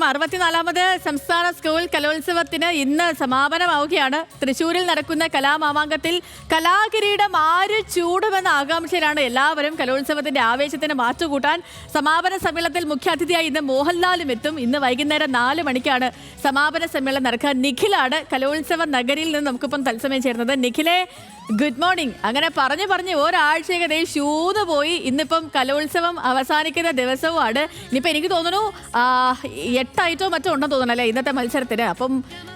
64ാമത് സംസ്ഥാന സ്കൂൾ കലോത്സവത്തിന് ഇന്ന് സമാപനമാവുകയാണ്. തൃശ്ശൂരിൽ നടക്കുന്ന കലാമാമാങ്കത്തിൽ കലാകിരീടം ആര് ചൂടുമെന്ന ആകാംക്ഷയിലാണ് എല്ലാവരും. കലോത്സവത്തിന്റെ ആവേശത്തിന് മാറ്റുകൂട്ടാൻ സമാപന സമ്മേളനത്തിൽ മുഖ്യാതിഥിയായി ഇന്ന് മോഹൻലാലും എത്തും. ഇന്ന് വൈകുന്നേരം 4 മണിക്കാണ് സമാപന സമ്മേളനം നടക്കുക. നിഖിലാണ് കലോത്സവ നഗരിയിൽ നിന്ന് നമുക്കിപ്പം തത്സമയം ചേർന്നത്. നിഖിലെ, ഗുഡ് മോർണിംഗ്. അങ്ങനെ പറഞ്ഞ് ഒരാഴ്ചയൊക്കെ ഷൂന്ന് പോയി. ഇന്നിപ്പം കലോത്സവം അവസാനിക്കുന്ന ദിവസവുമാണ്. ഇനിയിപ്പോൾ എനിക്ക് തോന്നുന്നു 8 ഐറ്റവും മറ്റോ ഉണ്ടെന്ന് തോന്നണം അല്ലേ ഇന്നത്തെ മത്സരത്തിന്. അപ്പം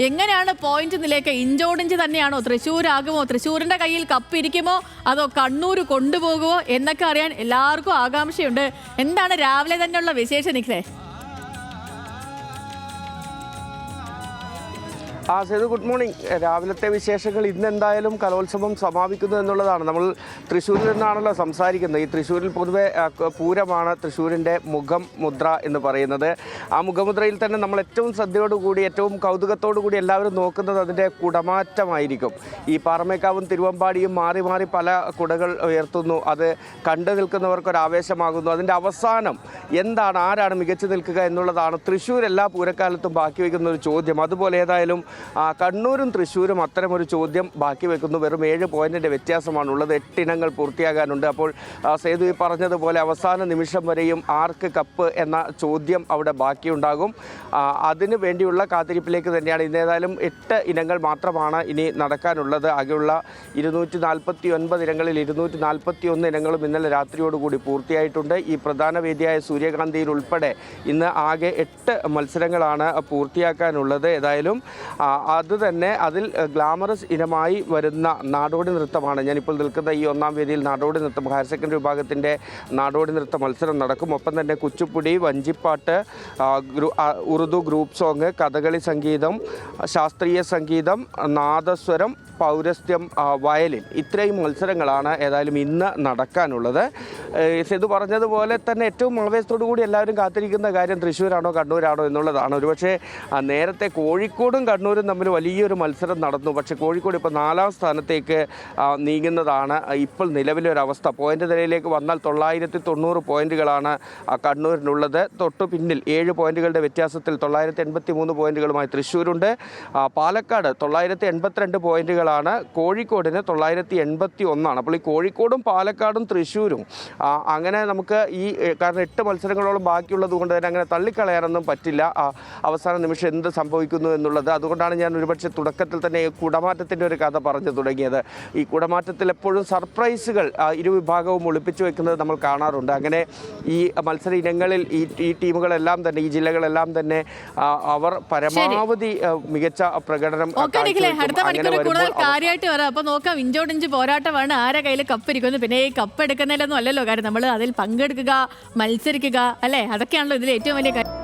എങ്ങനെയാണ് പോയിന്റ് നിലയൊക്കെ? ഇഞ്ചോടിഞ്ച് തന്നെയാണോ? തൃശ്ശൂരാകുമോ? തൃശ്ശൂരിന്റെ കയ്യിൽ കപ്പ് ഇരിക്കുമോ അതോ കണ്ണൂർ കൊണ്ടുപോകുമോ എന്നൊക്കെ അറിയാൻ എല്ലാവർക്കും ആകാംക്ഷയുണ്ട്. എന്താണ് രാവിലെ തന്നെയുള്ള വിശേഷം നിഖിലേ? Sethu, good morning. രാവിലത്തെ വിശേഷങ്ങൾ ഇന്ന് എന്തായാലും കലോത്സവം സമാപിക്കുന്നു എന്നുള്ളതാണ്. നമ്മൾ തൃശ്ശൂരിൽ നിന്നാണല്ലോ സംസാരിക്കുന്നത്. ഈ തൃശ്ശൂരിൽ പൊതുവെ പൂരമാണ് തൃശ്ശൂരിൻ്റെ മുഖമുദ്ര എന്ന് പറയുന്നത്. ആ മുഖമുദ്രയിൽ തന്നെ നമ്മൾ ഏറ്റവും ശ്രദ്ധയോടുകൂടി ഏറ്റവും കൗതുകത്തോടുകൂടി എല്ലാവരും നോക്കുന്നത് അതിൻ്റെ കുടമാറ്റമായിരിക്കും. ഈ പാറമേക്കാവും തിരുവമ്പാടിയും മാറി മാറി പല കുടകൾ ഉയർത്തുന്നു. അത് കണ്ടു നിൽക്കുന്നവർക്കൊരാവേശമാകുന്നു. അതിൻ്റെ അവസാനം എന്താണ്, ആരാണ് മികച്ചു നിൽക്കുക എന്നുള്ളതാണ് തൃശ്ശൂർ എല്ലാ പൂരക്കാലത്തും ബാക്കി വയ്ക്കുന്ന ഒരു ചോദ്യം. അതുപോലെ ഏതായാലും കണ്ണൂരും തൃശ്ശൂരും അത്തരമൊരു ചോദ്യം ബാക്കി വെക്കുന്നു. വെറും 7 പോയിന്റിൻ്റെ വ്യത്യാസമാണുള്ളത്. 8 ഇനങ്ങൾ പൂർത്തിയാകാനുണ്ട്. അപ്പോൾ സേതു ഈ പറഞ്ഞതുപോലെ അവസാന നിമിഷം വരെയും ആർക്ക് കപ്പ് എന്ന ചോദ്യം അവിടെ ബാക്കിയുണ്ടാകും. അതിനു വേണ്ടിയുള്ള കാത്തിരിപ്പിലേക്ക് തന്നെയാണ്. ഇന്നേതായാലും 8 ഇനങ്ങൾ മാത്രമാണ് ഇനി നടക്കാനുള്ളത്. ആകെയുള്ള 249 ഇനങ്ങളിൽ 241 ഇനങ്ങളും ഇന്നലെ രാത്രിയോടുകൂടി പൂർത്തിയായിട്ടുണ്ട്. ഈ പ്രധാന വേദിയായ സൂര്യകാന്തിയിൽ ഉൾപ്പെടെ ഇന്ന് ആകെ 8 മത്സരങ്ങളാണ് പൂർത്തിയാക്കാനുള്ളത്. ഏതായാലും അത് തന്നെ അതിൽ ഗ്ലാമറസ് ഇനമായി വരുന്ന നാടോടി നൃത്തമാണ്. ഞാനിപ്പോൾ നിൽക്കുന്ന ഈ 1ാം വേദിയിൽ നാടോടി നൃത്തം, ഹയർ സെക്കൻഡറി വിഭാഗത്തിൻ്റെ നാടോടി നൃത്ത മത്സരം നടക്കും. ഒപ്പം തന്നെ കുച്ചിപ്പുടി, വഞ്ചിപ്പാട്ട്, ഉറുദു ഗ്രൂപ്പ് സോങ്, കഥകളി സംഗീതം, ശാസ്ത്രീയ സംഗീതം, നാദസ്വരം, പൗരസ്ത്യം, വയലിൻ, ഇത്രയും മത്സരങ്ങളാണ് ഏതായാലും ഇന്ന് നടക്കാനുള്ളത്. സേതു പറഞ്ഞതുപോലെ തന്നെ ഏറ്റവും ആവേശത്തോടു കൂടി എല്ലാവരും കാത്തിരിക്കുന്ന കാര്യം തൃശ്ശൂരാണോ കണ്ണൂരാണോ എന്നുള്ളതാണ്. ഒരുപക്ഷെ നേരത്തെ കോഴിക്കോടും കണ്ണൂരും തമ്മിൽ വലിയൊരു മത്സരം നടന്നു. പക്ഷേ കോഴിക്കോട് ഇപ്പോൾ 4ാം സ്ഥാനത്തേക്ക് നീങ്ങുന്നതാണ് ഇപ്പോൾ നിലവിലെ ഒരവസ്ഥ. പോയിന്റ് നിലയിലേക്ക് വന്നാൽ 990 പോയിന്റുകളാണ് കണ്ണൂരിനുള്ളത്. തൊട്ടു പിന്നിൽ 7 പോയിന്റുകളുടെ വ്യത്യാസത്തിൽ 983 പോയിന്റുകളുമായി തൃശ്ശൂരുണ്ട്. പാലക്കാട് 982 പോയിന്റുകളാണ്. കോഴിക്കോടിന് 981. അപ്പോൾ ഈ കോഴിക്കോടും പാലക്കാടും തൃശ്ശൂരും അങ്ങനെ നമുക്ക് കാരണം 8 മത്സരങ്ങളോളം ബാക്കിയുള്ളത് കൊണ്ട് തന്നെ അങ്ങനെ തള്ളിക്കളയാനൊന്നും പറ്റില്ല. അവസാന നിമിഷം എന്ത് സംഭവിക്കുന്നു എന്നുള്ളത്. അതുകൊണ്ടാണ് ഞാൻ ഒരുപക്ഷെ തുടക്കത്തിൽ തന്നെ കുടമാറ്റത്തിൻ്റെ ഒരു കഥ പറഞ്ഞു തുടങ്ങിയത്. ഈ കുടമാറ്റത്തിൽ എപ്പോഴും സർപ്രൈസുകൾ ഇരുവിഭാഗവും ഒളിപ്പിച്ചു വെക്കുന്നത് നമ്മൾ കാണാറുണ്ട്. അങ്ങനെ ഈ മത്സര ഇനങ്ങളിൽ ഈ ടീമുകളെല്ലാം തന്നെ, ഈ ജില്ലകളെല്ലാം തന്നെ അവർ പരമാവധി മികച്ച പ്രകടനം കാര്യമായിട്ട് വരാം. അപ്പൊ നോക്കാം, ഇഞ്ചോടിഞ്ച് പോരാട്ടമാണ്. ആരെ കയ്യിൽ കപ്പ് ഇരിക്കുന്നു. പിന്നെ ഈ കപ്പ് എടുക്കുന്നതിലൊന്നും അല്ലല്ലോ കാര്യം, നമ്മൾ അതിൽ പങ്കെടുക്കുക, മത്സരിക്കുക അല്ലേ, അതൊക്കെയാണല്ലോ ഇതിൽ ഏറ്റവും വലിയ കാര്യം.